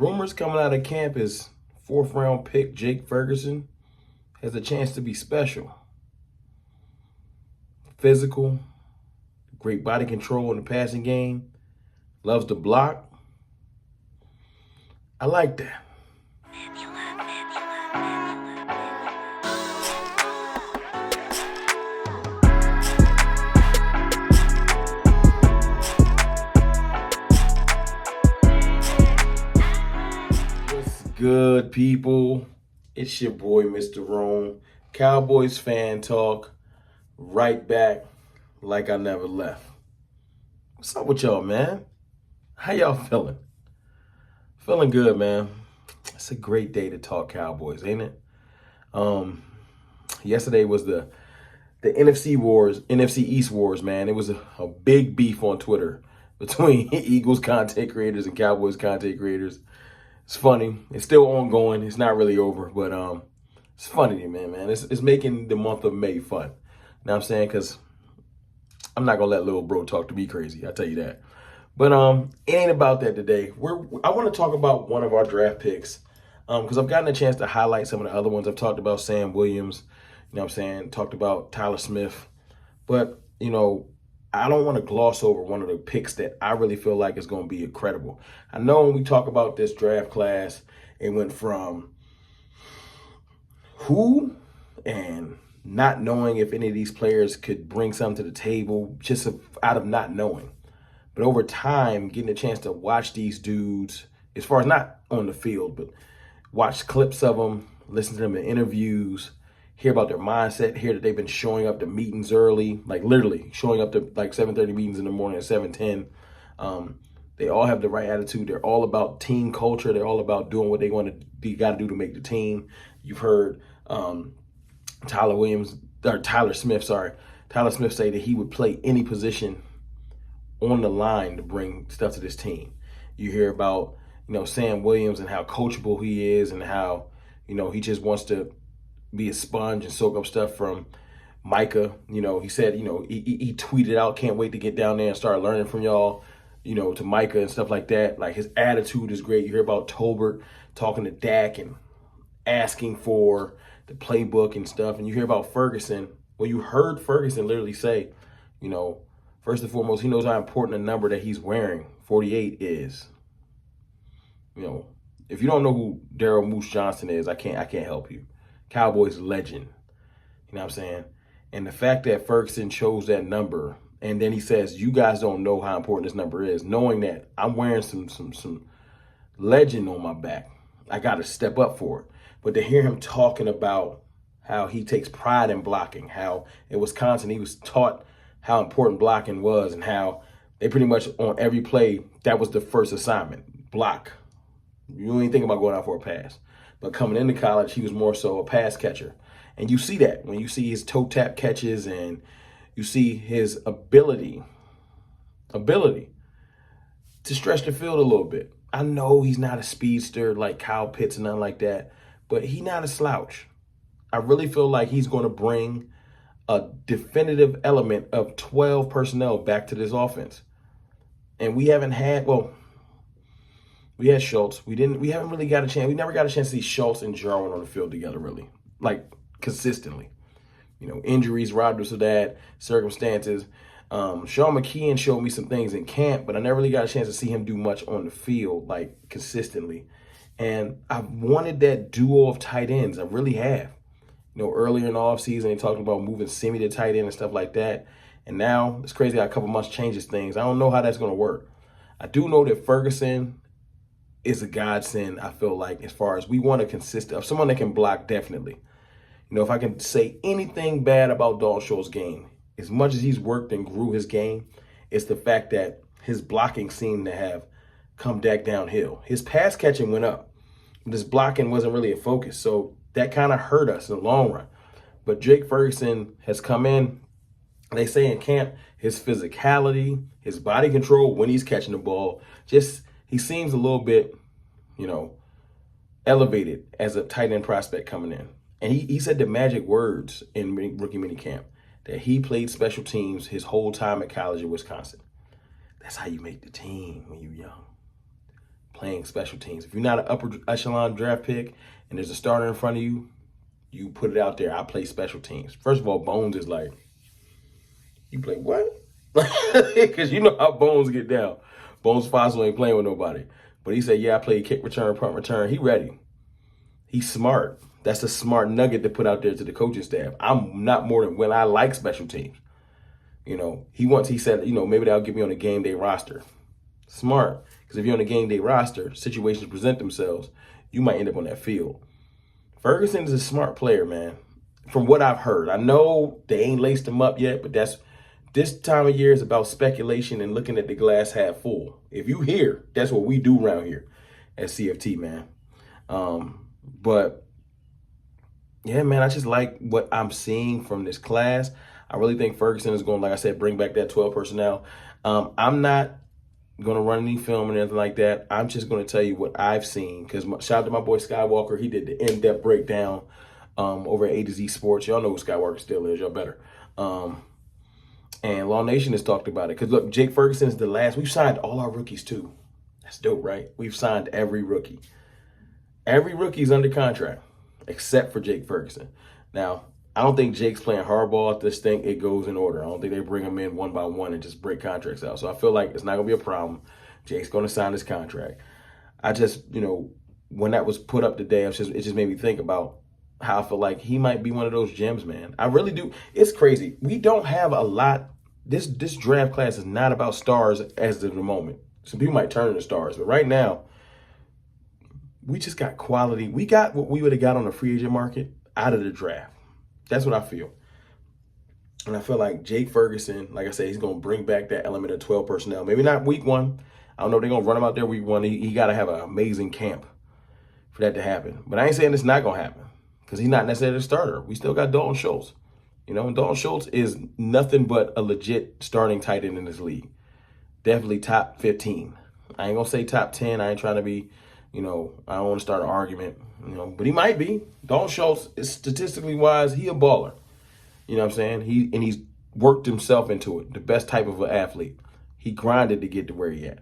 rumors coming out of camp is fourth round pick Jake Ferguson has a chance to be special. Physical, great body control in the passing game, loves to block. I like that. What's good, people? It's your boy, Mr. Rome. Cowboys fan talk, right back like I never left. What's up with y'all, man? How y'all feeling? Feeling good, man. It's a great day to talk Cowboys, ain't it? Yesterday was the NFC East wars, man. It was a big beef on Twitter between Eagles content creators and Cowboys content creators. It's funny. It's still ongoing. It's not really over, but it's funny to me, man. It's making the month of May fun. You know what I'm saying? Because I'm not gonna let little bro talk to me crazy. I'll tell you that. But it ain't about that today. I want to talk about one of our draft picks because I've gotten a chance to highlight some of the other ones. I've talked about Sam Williams. You know what I'm saying? Talked about Tyler Smith. But, I don't want to gloss over one of the picks that I really feel like is going to be incredible. I know when we talk about this draft class, it went from who and not knowing if any of these players could bring something to the table just out of not knowing. But over time, getting a chance to watch these dudes, as far as not on the field, but watch clips of them, listen to them in interviews, hear about their mindset, hear that they've been showing up to meetings early, like literally showing up to like 7:30 meetings in the morning at 7:10. They all have the right attitude. They're all about team culture. They're all about doing what they got to do to make the team. You've heard Tyler Smith say that he would play any position on the line to bring stuff to this team. You hear about, Sam Williams and how coachable he is and how, he just wants to be a sponge and soak up stuff from Micah. He said, he tweeted out, can't wait to get down there and start learning from y'all, to Micah and stuff like that. Like his attitude is great. You hear about Tolbert talking to Dak and asking for the playbook and stuff. And you hear about Ferguson. Well, you heard Ferguson literally say, first and foremost, he knows how important the number that he's wearing, 48, is. If you don't know who Daryl Moose Johnson is, I can't help you. Cowboys legend. You know what I'm saying? And the fact that Ferguson chose that number, and then he says, you guys don't know how important this number is, knowing that I'm wearing some legend on my back. I got to step up for it. But to hear him talking about how he takes pride in blocking, how in Wisconsin he was taught how important blocking was, and how they pretty much on every play, that was the first assignment, block. You ain't think about going out for a pass. But coming into college, he was more so a pass catcher. And you see that when you see his toe tap catches and you see his ability to stretch the field a little bit. I know he's not a speedster like Kyle Pitts and nothing like that, but he's not a slouch. I really feel like he's going to bring a definitive element of 12 personnel back to this offense. And we haven't had, we had Schultz. We haven't really got a chance. We never got a chance to see Schultz and Jarwin on the field together, really, like consistently. Injuries robbed us of that, circumstances. Sean McKeon showed me some things in camp, but I never really got a chance to see him do much on the field, like consistently. And I've wanted that duo of tight ends. I really have. Earlier in the offseason, they talked about moving Simi to tight end and stuff like that. And now it's crazy how a couple months changes things. I don't know how that's going to work. I do know that Ferguson is a godsend, I feel like, as far as we want to consist of someone that can block, definitely. If I can say anything bad about Dalton Schultz's game, as much as he's worked and grew his game, it's the fact that his blocking seemed to have come back downhill. His pass catching went up, but his blocking wasn't really a focus. So that kind of hurt us in the long run. But Jake Ferguson has come in, they say in camp, his physicality, his body control when he's catching the ball, he seems a little bit, elevated as a tight end prospect coming in. And he said the magic words in rookie minicamp that he played special teams his whole time at college in Wisconsin. That's how you make the team when you're young. playing special teams. If you're not an upper echelon draft pick and there's a starter in front of you, you put it out there. I play special teams. First of all, Bones is like, you play what? Because you know how Bones get down. Bones Fossil ain't playing with nobody. But he said, yeah, I play kick return, punt return. He ready. He's smart. That's a smart nugget to put out there to the coaching staff. I'm not more than when I like special teams. You know, he said, you know, maybe they'll get me on a game day roster. Smart. Because if you're on a game day roster, situations present themselves, you might end up on that field. Ferguson is a smart player, man. From what I've heard. I know they ain't laced him up yet, but this time of year is about speculation and looking at the glass half full. If you hear, that's what we do around here at CFT, man. But yeah, man, I just like what I'm seeing from this class. I really think Ferguson is going, like I said, bring back that 12 personnel. I'm not going to run any film or anything like that. I'm just going to tell you what I've seen. Because shout out to my boy Skywalker. He did the in-depth breakdown over at A to Z Sports. Y'all know who Skywalker still is. Y'all better. And Law Nation has talked about it. Because, look, Jake Ferguson is the last. We've signed all our rookies, too. That's dope, right? We've signed every rookie. Every rookie is under contract, except for Jake Ferguson. Now, I don't think Jake's playing hardball at this thing. It goes in order. I don't think they bring him in one by one and just break contracts out. So I feel like it's not going to be a problem. Jake's going to sign his contract. I just, you know, when that was put up today, it just made me think about how I feel like he might be one of those gems, man. I really do. It's crazy. We don't have a lot. This draft class is not about stars as of the moment. Some people might turn into stars, but right now, we just got quality. We got what we would have got on the free agent market out of the draft. That's what I feel. And I feel like Jake Ferguson, like I said, he's going to bring back that element of 12 personnel. Maybe not week one. I don't know if they're going to run him out there week one. He got to have an amazing camp for that to happen. But I ain't saying it's not going to happen because he's not necessarily a starter. We still got Dalton Schultz. You know, Dalton Schultz is nothing but a legit starting tight end in this league. Definitely top 15. I ain't going to say top 10. I ain't trying to be, you know, I don't want to start an argument, you know, but he might be. Dalton Schultz is statistically wise, he a baller. You know what I'm saying? He's worked himself into it, the best type of an athlete. He grinded to get to where he at,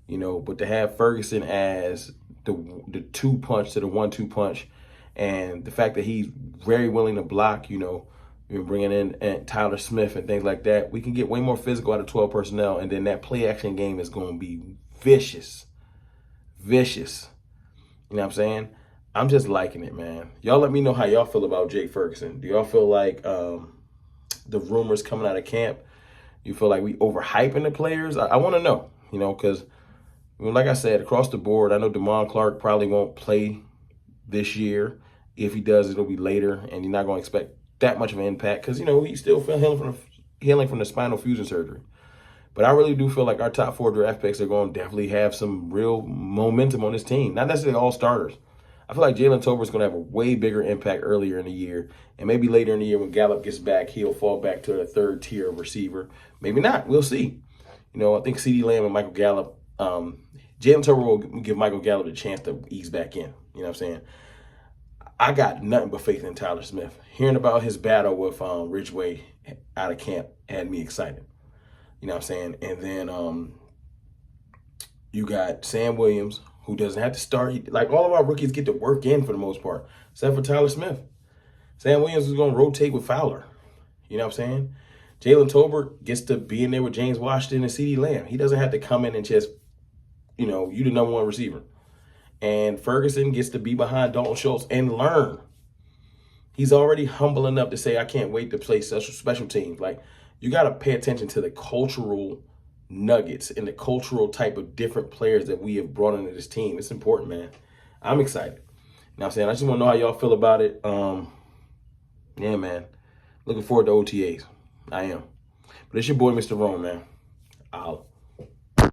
you know, but to have Ferguson as the two punch to the 1-2 punch and the fact that he's very willing to block, you know, bringing in Tyler Smith and things like that, we can get way more physical out of 12 personnel, and then that play action game is going to be vicious. Vicious. You know what I'm saying? I'm just liking it, man. Y'all let me know how y'all feel about Jake Ferguson. Do y'all feel like the rumors coming out of camp, you feel like we overhyping the players? I want to know, you know, because like I said, across the board, I know Damon Clark probably won't play this year. If he does, it'll be later, and you're not going to expect that much of an impact because, you know, he's still healing from the spinal fusion surgery. But I really do feel like our top 4 draft picks are going to definitely have some real momentum on this team. Not necessarily all starters. I feel like Jalen Tolbert is going to have a way bigger impact earlier in the year. And maybe later in the year when Gallup gets back, he'll fall back to a third tier of receiver. Maybe not. We'll see. You know, I think CeeDee Lamb and Michael Gallup, Jalen Tolbert will give Michael Gallup a chance to ease back in. You know what I'm saying? I got nothing but faith in Tyler Smith. Hearing about his battle with Ridgeway out of camp had me excited. You know what I'm saying? And then you got Sam Williams, who doesn't have to start. Like, all of our rookies get to work in for the most part, except for Tyler Smith. Sam Williams is going to rotate with Fowler. You know what I'm saying? Jalen Tolbert gets to be in there with James Washington and CeeDee Lamb. He doesn't have to come in and just, you know, you the number one receiver. And Ferguson gets to be behind Dalton Schultz and learn. He's already humble enough to say, I can't wait to play special teams. Like, you got to pay attention to the cultural nuggets and the cultural type of different players that we have brought into this team. It's important, man. I'm excited. You know what I'm saying? I just want to know how y'all feel about it. Yeah, man. Looking forward to OTAs. I am. But it's your boy, Mr. Rome, man. I'll